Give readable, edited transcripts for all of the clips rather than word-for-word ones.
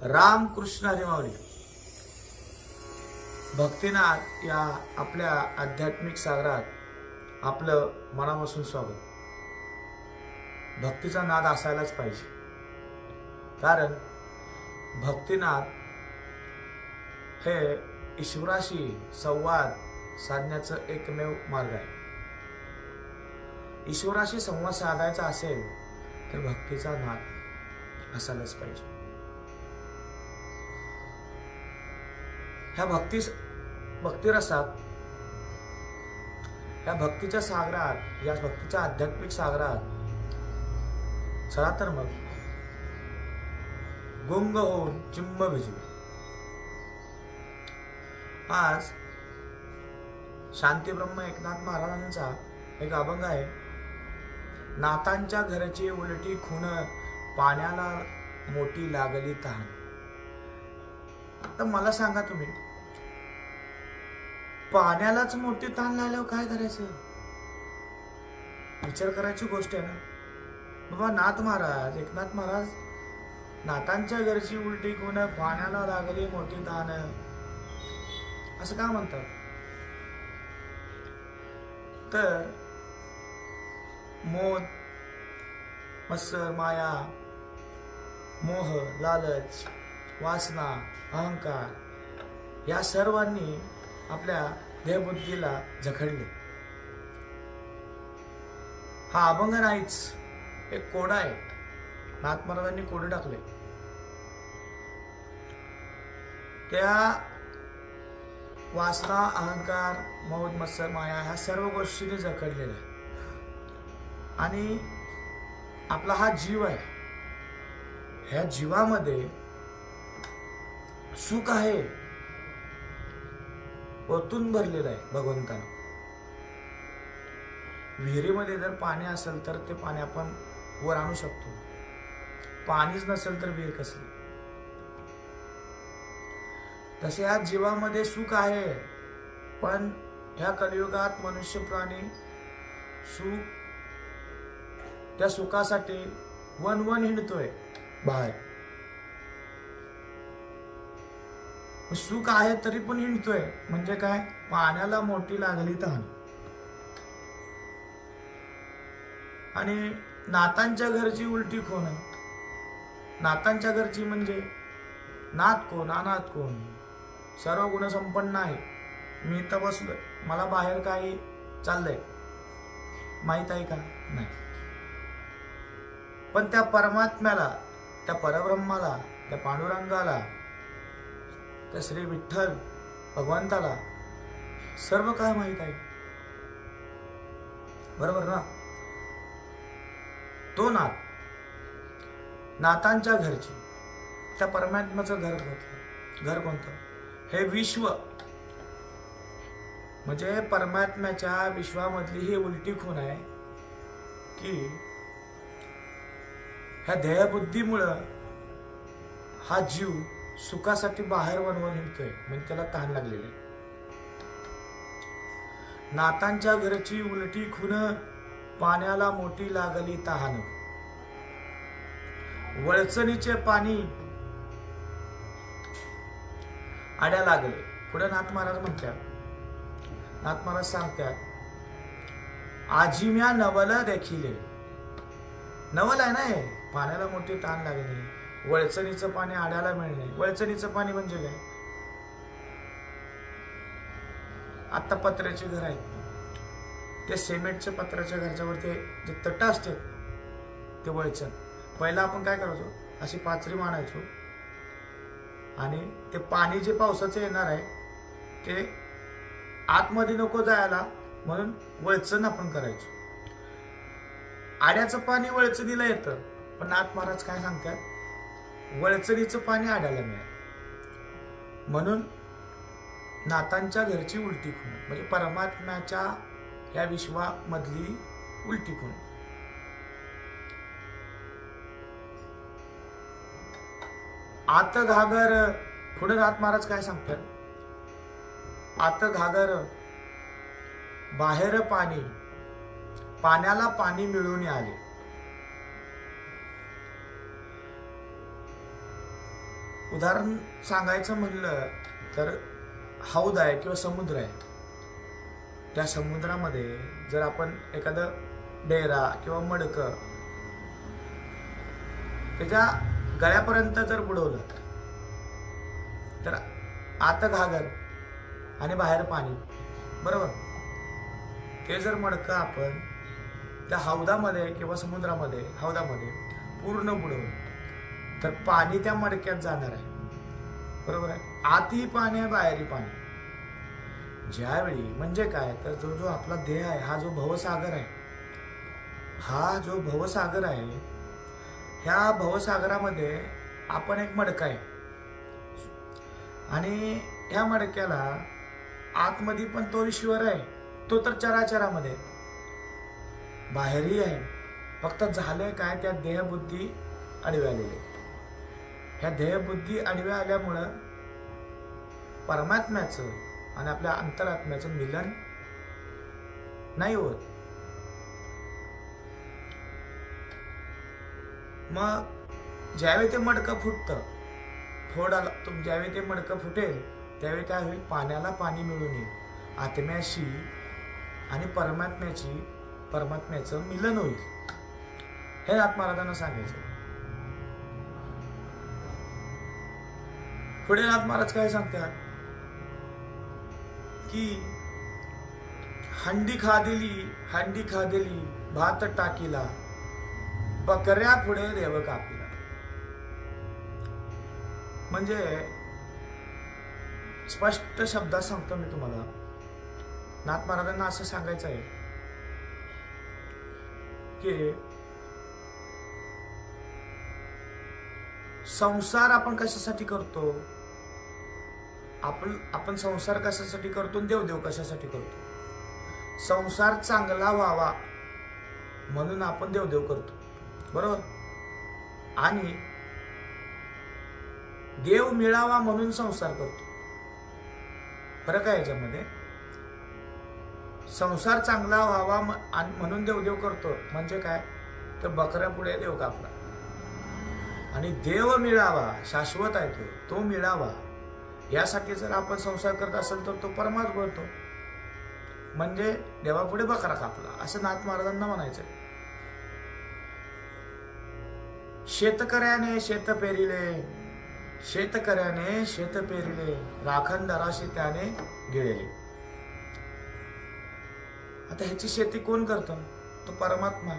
रामकृष्ण हरी माऊली. भक्तिनाथ या आपल्या आध्यात्मिक सागरात आपलं मनापासून स्वागत. भक्तीचा नाद असायलाच पाहिजे, कारण भक्तिनाद हे ईश्वराशी संवाद साधण्याचं एकमेव मार्ग आहे. ईश्वराशी संवाद साधायचा असेल तर भक्तीचा नाद असायलाच पाहिजे. ह्या भक्तिरसात, या भक्तीच्या सागरात, या भक्तीच्या आध्यात्मिक सागरात चला तर मग गुंग होऊन चिंब भिजूया. आज शांतीब्रह्म एकनाथ महाराजांचा एक अभंग आहे. नाथांच्या घरची उलटी खून, पाण्याला मोठी लागली तहान. तर मला सांगा तुम्ही, पाण्यालाच मोठी तहान लागल्यावर काय करायचं? विचार करायची गोष्ट आहे ना बाबा. नाथ महाराज, एकनाथ महाराज, नाथांच्या घरची उलटी खून, पाण्याला लागली मोठी तहान, असं का म्हणतात? तर मोह, मत्सर, माया, मोह, लालच, वासना, अहंकार या सर्वांनी आपल्या देहबुद्धीला जखडले. हा अभंग नाहीच, एक कोडा आहे. नाथ महाराजांनी कोडे टाकले. त्या वासना, अहंकार, मोह, मत्सर, माया ह्या सर्व गोष्टींनी जखडलेल्या आहे. आणि आपला हा जीव आहे, ह्या जीवामध्ये सुख आहे, ओतून भरलेलं आहे भगवंतानं. विहिरीमध्ये जर पाणी असेल तर ते पाणी आपण वर आणू शकतो. पाणीच नसेल तर विहीर कसली? तसे या जीवामध्ये सुख आहे, पण ह्या कलियुगात मनुष्य प्राणी सुख, त्या सुखासाठी वन हिंडतोय बाहेर. सुख आहे तरी पण हिंडतोय. म्हणजे काय? पाण्याला मोठी लागली तहान. आणि नाथांच्या घरची उलटी खून. नाथांच्या घरची म्हणजे नाथ कोण, अनाथ कोण? सर्व गुणसंपन्न आहे. मी इथं बसलोय, मला बाहेर काही चाललंय माहित आहे का? नाही. पण त्या परमात्म्याला, त्या परब्रह्माला, त्या पांडुरंगाला, त्या श्री विठ्ठल भगवंताला सर्व काय माहित आहे. बरोबर ना? तो नाथ, नाथांच्या घरची, त्या परमात्म्याचं घर कोणतं? हे विश्व. म्हणजे परमात्म्याच्या विश्वामधली ही उलटी खून आहे की ह्या देहबुद्धीमुळं हा जीव सुखासाठी बाहेर वनवन हिंडतोय. म्हणजे त्याला तहान लागलेली आहे. नाथांच्या घरची उलटी खून, पाण्याला मोठी लागली तहान. वळचणीचे पाणी आड्या लागले. पुढे नाथ महाराज म्हणतात, नाथ महाराज सांगतात, आजिम्या नवल देखिले. नवल आहे ना हे. पाण्याला मोठी तहान लागली, वळचणीचं पाणी आड्याला मिळणे. वळचणीचं पाणी म्हणजे काय? आता पत्र्याचे घर आहेत, ते सिमेंटच्या पत्र्याच्या घरच्या वरती जे तट असते ते वळचण. पहिला आपण काय करायचो, अशी पाचरी मांडायचो आणि ते पाणी जे पावसाचं येणार आहे ते आतमध्ये नको जायला म्हणून वळचण आपण करायचो. आड्याचं पाणी वळचणीला येतं, पण नाथ महाराज काय सांगतात, वळचणीचं पाणी आड्याला मिळालं. म्हणून नाथांच्या घरची उलटी खूण म्हणजे परमात्म्याच्या या विश्वामधली उलटी खूण. आत घागर. पुढे नाथ महाराज काय सांगतात, आत घागर, बाहेर पाणी, पाण्याला पाणी मिळून आले. उदाहरण सांगायचं म्हणलं तर हौद आहे किंवा समुद्र आहे. त्या समुद्रामध्ये जर आपण एखादं डेरा किंवा मडकं त्याच्या गळ्यापर्यंत जर बुडवलं तर आत घागर आणि बाहेर पाणी, बरोबर. ते जर मडकं आपण त्या हौदामध्ये किंवा समुद्रामध्ये हौदामध्ये पूर्ण बुडवलं तर पाणी त्या मडक्यात जाणार आहे, बरोबर आहे. आतही पाणी आहे, बाहेरही पाणी. ज्यावेळी म्हणजे काय तर जो आपला देह आहे, हा जो भवसागर आहे, हा जो भवसागर आहे, ह्या भवसागरामध्ये आपण एक मडका आहे आणि ह्या मडक्याला आतमध्ये पण तो ईश्वर आहे, तो तर चराचरामध्ये, बाहेरही आहे. फक्त झालंय काय, त्या देहबुद्धी आडव्या आलेले. ह्या देहबुद्धी आडव्या आल्यामुळं परमात्म्याचं आणि आपल्या अंतरात्म्याचं मिलन नाही होत. मग ज्यावेळी ते मडकं फुटतं, ज्यावेळी ते मडकं फुटेल त्यावेळी काय होईल, पाण्याला पाणी मिळून येईल, आत्म्याशी आणि परमात्म्याचं मिलन होईल. हे नाथ महाराजांना सांगायचं. पुढे नाथ महाराज काय सांगतात की हंडी खादेली भात टाकीला, बकऱ्या पुढे देव कापिला. म्हणजे स्पष्ट शब्दात सांगतो मी तुम्हाला, नाथ महाराजांना असं सांगायचं आहे की संसार आपण कशासाठी करतो, आपण संसार कशासाठी करतो, देवदेव कशासाठी करतो. संसार चांगला व्हावा म्हणून आपण देवदेव करतो, बरोबर. आणि देव मिळावा म्हणून संसार करतो. फरक आहे याच्यामध्ये. संसार चांगला व्हावा म्हणून देवदेव करतो म्हणजे काय तर बकऱ्या पुढे देव कापला. आणि देव मिळावा, शाश्वत आहे तो मिळावा यासाठी जर आपण संसार करत असेल तर तो परमात्मा होतो. म्हणजे देवापुढे बकरा कापला असं नाथ महाराजांना म्हणायचं. शेतकऱ्याने शेत पेरिले राखण दराशी त्याने गिळले. आता ह्याची शेती कोण करतं, तो परमात्मा.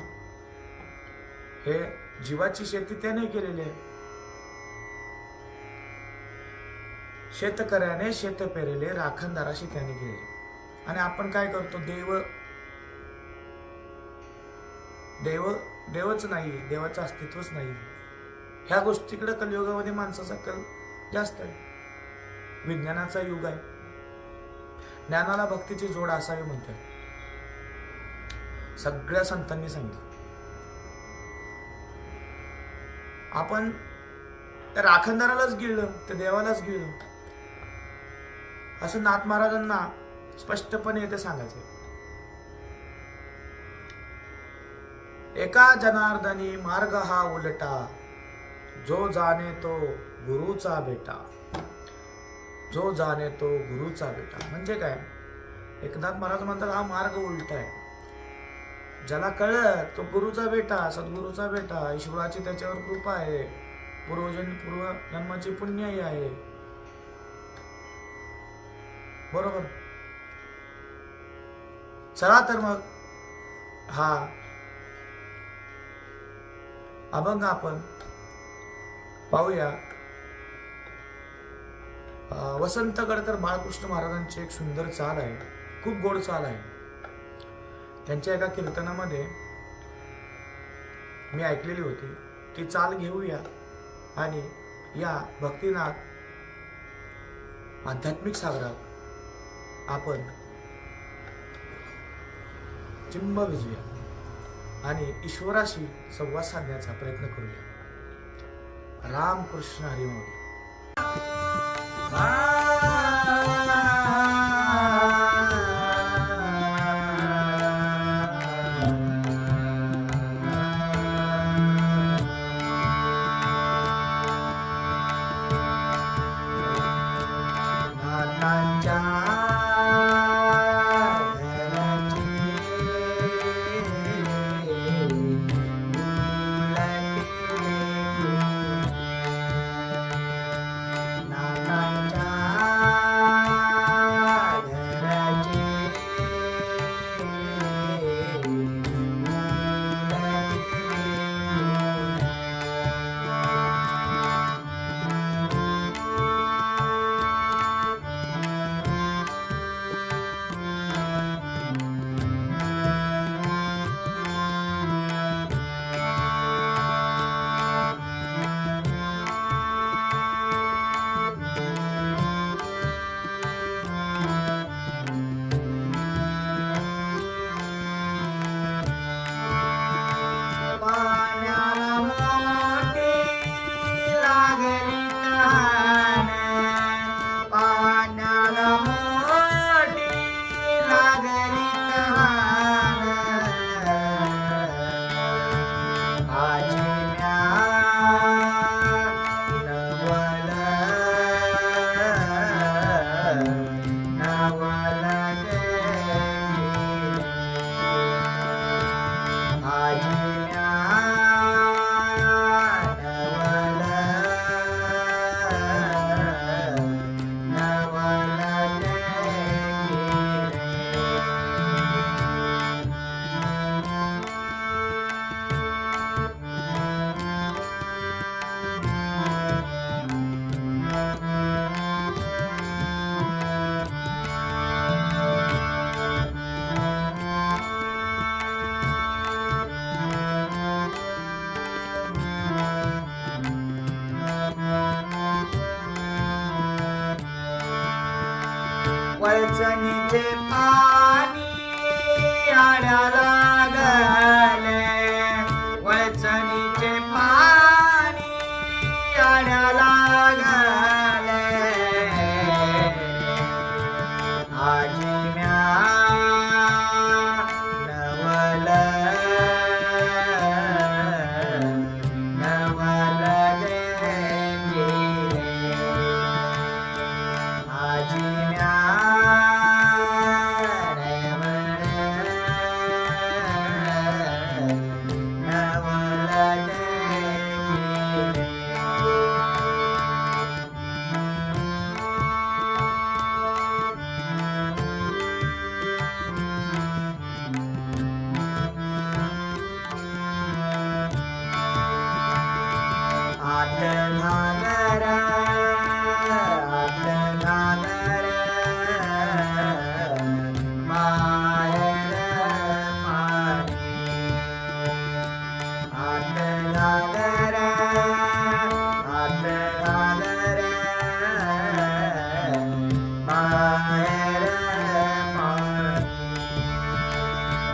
हे जीवाची शेती त्याने केलेली आहे. शेतकऱ्याने शेत पेरले राखण दराशी त्याने गिळले. आणि आपण काय करतो, देवच नाही, देवाचं अस्तित्वच नाही. ह्या गोष्टीकडे कलियुगामध्ये माणसाचा कल जास्त आहे. विज्ञानाचा युग आहे. ज्ञानाला भक्तीची जोड असावी म्हणतात सगळ्या संतांनी सांगितलं. आपण त्या राखणदारालाच गिळलं, त्या देवालाच गिळलं असं नाथ महाराजांना स्पष्टपणे येते सांगायचे. एका जनार्दनी मार्ग हा उलटा, जो जाणे तो गुरुचा बेटा. म्हणजे काय, एकनाथ महाराज म्हणतात हा मार्ग उलटा आहे. ज्याला कळलं तो गुरुचा बेटा, सद्गुरूचा बेटा. ईश्वराची त्याच्यावर कृपा आहे, पूर्वजन्माची पुण्याई आहे, बरोबर. चला तर मग हा अभंग आपण पाहूया. वसंत गडकर बाळकृष्ण महाराजांची एक सुंदर चाल आहे, खूप गोड चाल आहे. त्यांच्या एका कीर्तनामध्ये मी ऐकलेली होती. ती चाल घेऊया आणि या भक्तिनाथ आध्यात्मिक सागरात आपण चिंब भिजूया आणि ईश्वराशी संवाद साधण्याचा प्रयत्न करूया. रामकृष्ण हरी माऊली. वळचणीचे पाणी आड्याला लागले, वळचणीचे पाणी आड्याला लागले, आजी म्या नवल नवल गेले, आजी म्या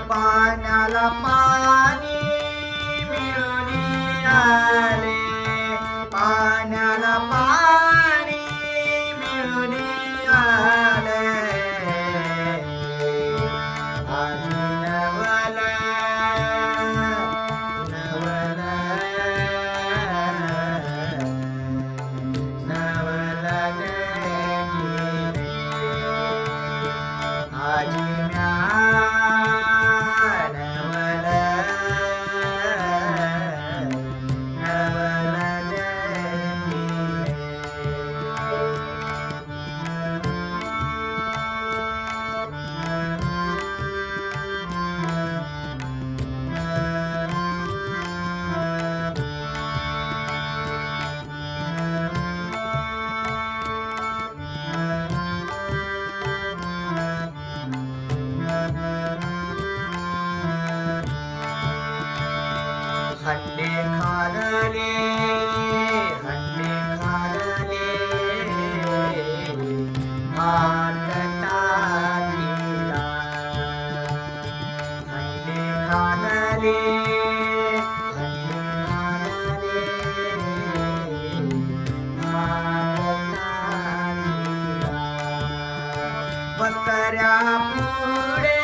पाण्याला पाणी मिळून आले, पाण्याला पाणी मिळून आले, आजी नवल नवल नवल गेले, आजी म्या हंडे खालले, हंडे खालले, भात टाकीला, हंडे खालले, हंडे खालले, भात टाकीला, बकऱ्या पुढे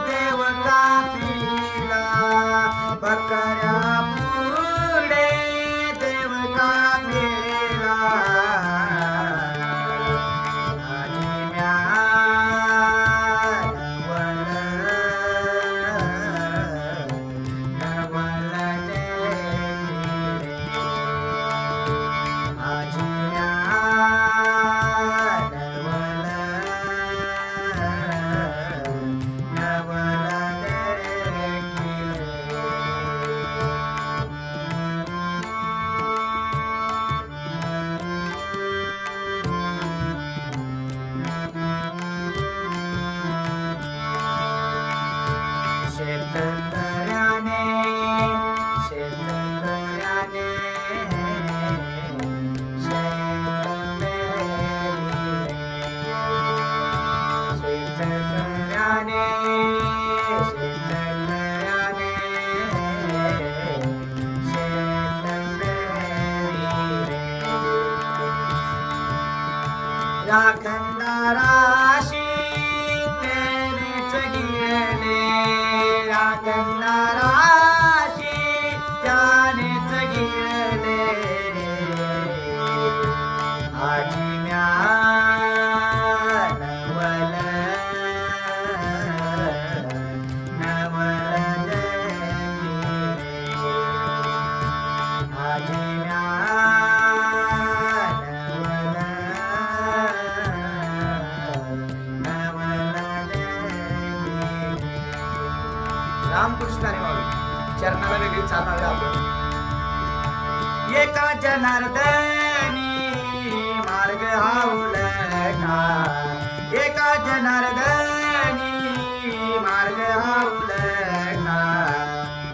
देव कापीला, बकऱ्या पुढे देव कापीला, आजी म्या नवल नवल गेले, आजी म्या नवल नवल शेतकऱ्याने शेतकऱ्याने शेत पेरले, शेतकऱ्याने शेतकऱ्याने शेत पेरले, राखणदाराशी त्यानेच गिळले, राखणदाराशी त्यानेच गिळले, आजी म्या नवल नवल गेले, आजी म्या नवल नवल गेले. रामकृष्ण हरी माऊली चरणाला वेगळी चालणार आहे आपण. एका जनार्दनी मार्ग हा उलटा, एका जनार्दनी मार्ग हा उलटा,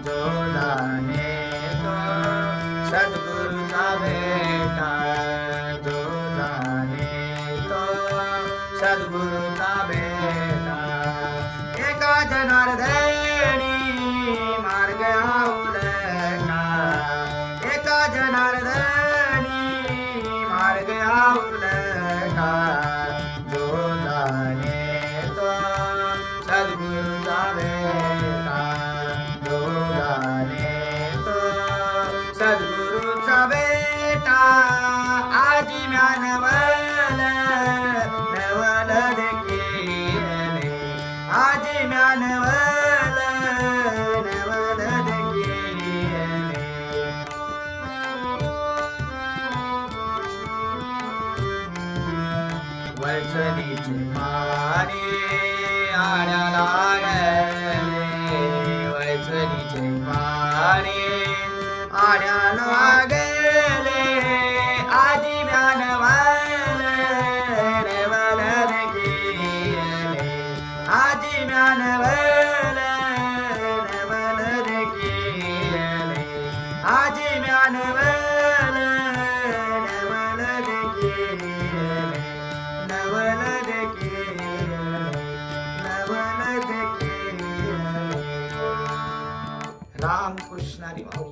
जो जाणे तो सद्गुरूचा भेटा, जो जाणे तो सद्गुरू आउलटा दोलाने तो सद्गुरुचा बेटा दोलाने तो सद्गुरुचा बेटा आजी म्यानवल नवल देखीले आजी म्यानवल नवल देखीले वैचलीचे पाणी आड्या लागले वैचलीचे पाणी आड्या लागले आजी म्यानवल नवल देखीले आजी म्यानवल नवल देखीले आजी म्यानवल नवल देखीले नवल देखीले नवल देखीले रामकृष्ण हरी भाऊ.